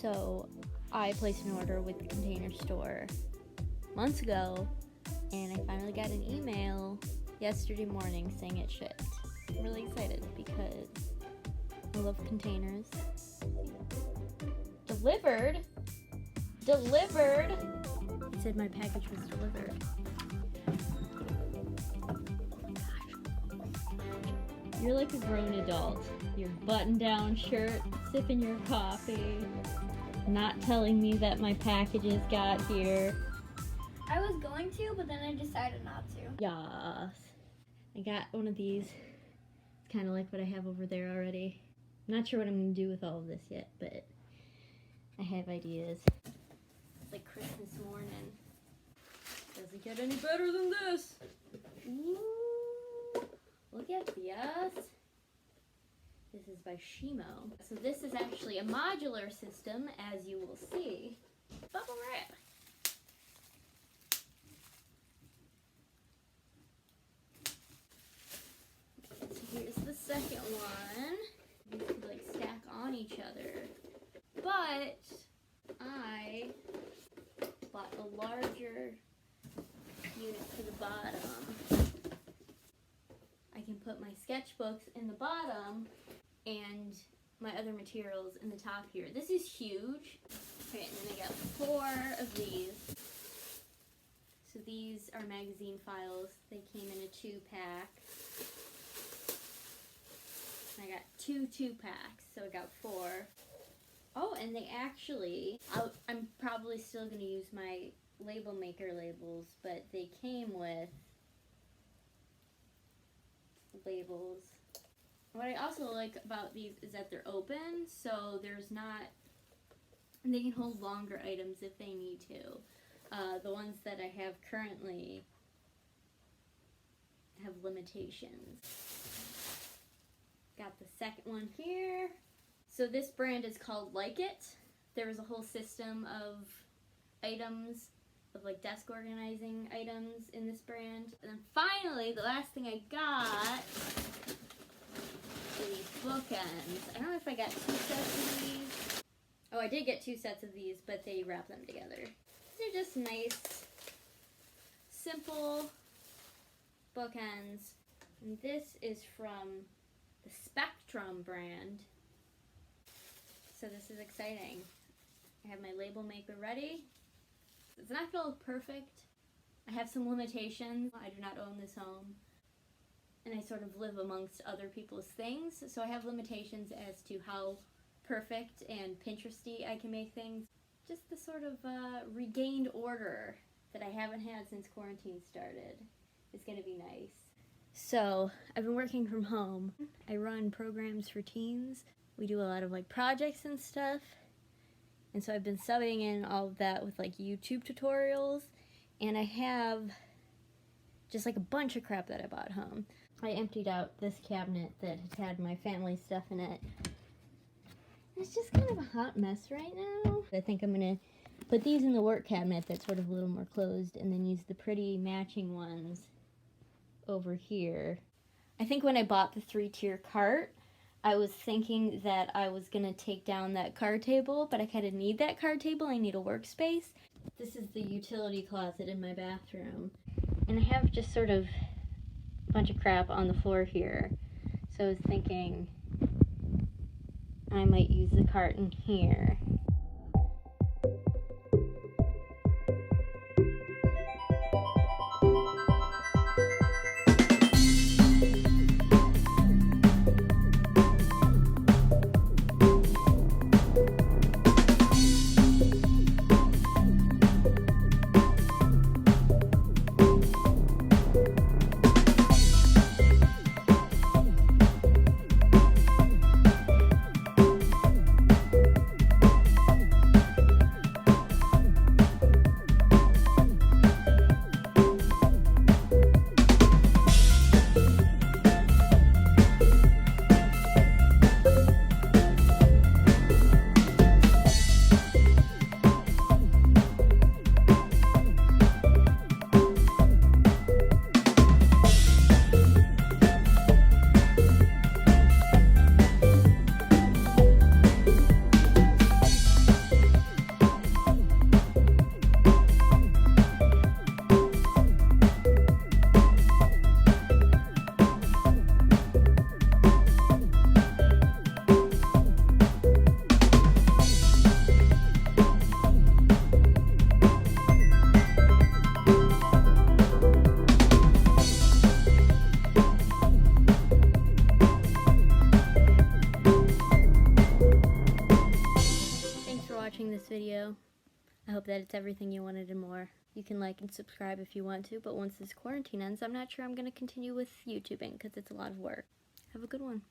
So I placed an order with the Container Store months ago, and I finally got an email yesterday morning saying it shipped. I'm really excited because I love containers. Delivered? It said my package was delivered. You're like a grown adult. Your button-down shirt, sipping your coffee, not telling me that my packages got here. I was going to, but then I decided not to. Yes. I got one of these. It's kind of like what I have over there already. I'm not sure what I'm going to do with all of this yet, but I have ideas. It's like Christmas morning. Doesn't get any better than this. Ooh. Look at this. This is by Shimo. So this is actually a modular system, as you will see. Bubble wrap. So here's the second one. These could like stack on each other. But I bought a larger unit for the bottom. I can put my sketchbooks in the bottom and my other materials in the top here. This is huge. Okay, and then I got 4 of these. So these are magazine files. They came in a 2-pack. I got 2 2-packs, so I got 4. Oh, and they actually, I'm probably still going to use my label maker labels, but they came with labels. What I also like about these is that they're open, so they can hold longer items if they need to. The ones that I have currently have limitations. Got the second one here. So this brand is called Like It. There was a whole system of items, of like desk organizing items in this brand. And then finally, the last thing I got were these bookends. I don't know if I got 2 sets of these. Oh, I did get 2 sets of these, but they wrap them together. These are just nice, simple bookends. And this is from the Spectrum brand. So this is exciting. I have my label maker ready. It's not going to look perfect. I have some limitations. I do not own this home. And I sort of live amongst other people's things. So I have limitations as to how perfect and Pinteresty I can make things. Just the sort of regained order that I haven't had since quarantine started is going to be nice. So I've been working from home. I run programs for teens. We do a lot of like projects and stuff. And so I've been subbing in all of that with like YouTube tutorials. And I have just like a bunch of crap that I bought home. I emptied out this cabinet that had my family stuff in it. It's just kind of a hot mess right now. I think I'm gonna put these in the work cabinet that's sort of a little more closed and then use the pretty matching ones over here. I think when I bought the 3-tier cart, I was thinking that I was gonna take down that card table, but I kind of need that card table. I need a workspace. This is the utility closet in my bathroom. And I have just sort of a bunch of crap on the floor here. So I was thinking I might use the cart in here. watching this video. I hope that it's everything you wanted and more. You can like and subscribe if you want to, but once this quarantine ends, I'm not sure I'm going to continue with YouTubing because it's a lot of work. Have a good one.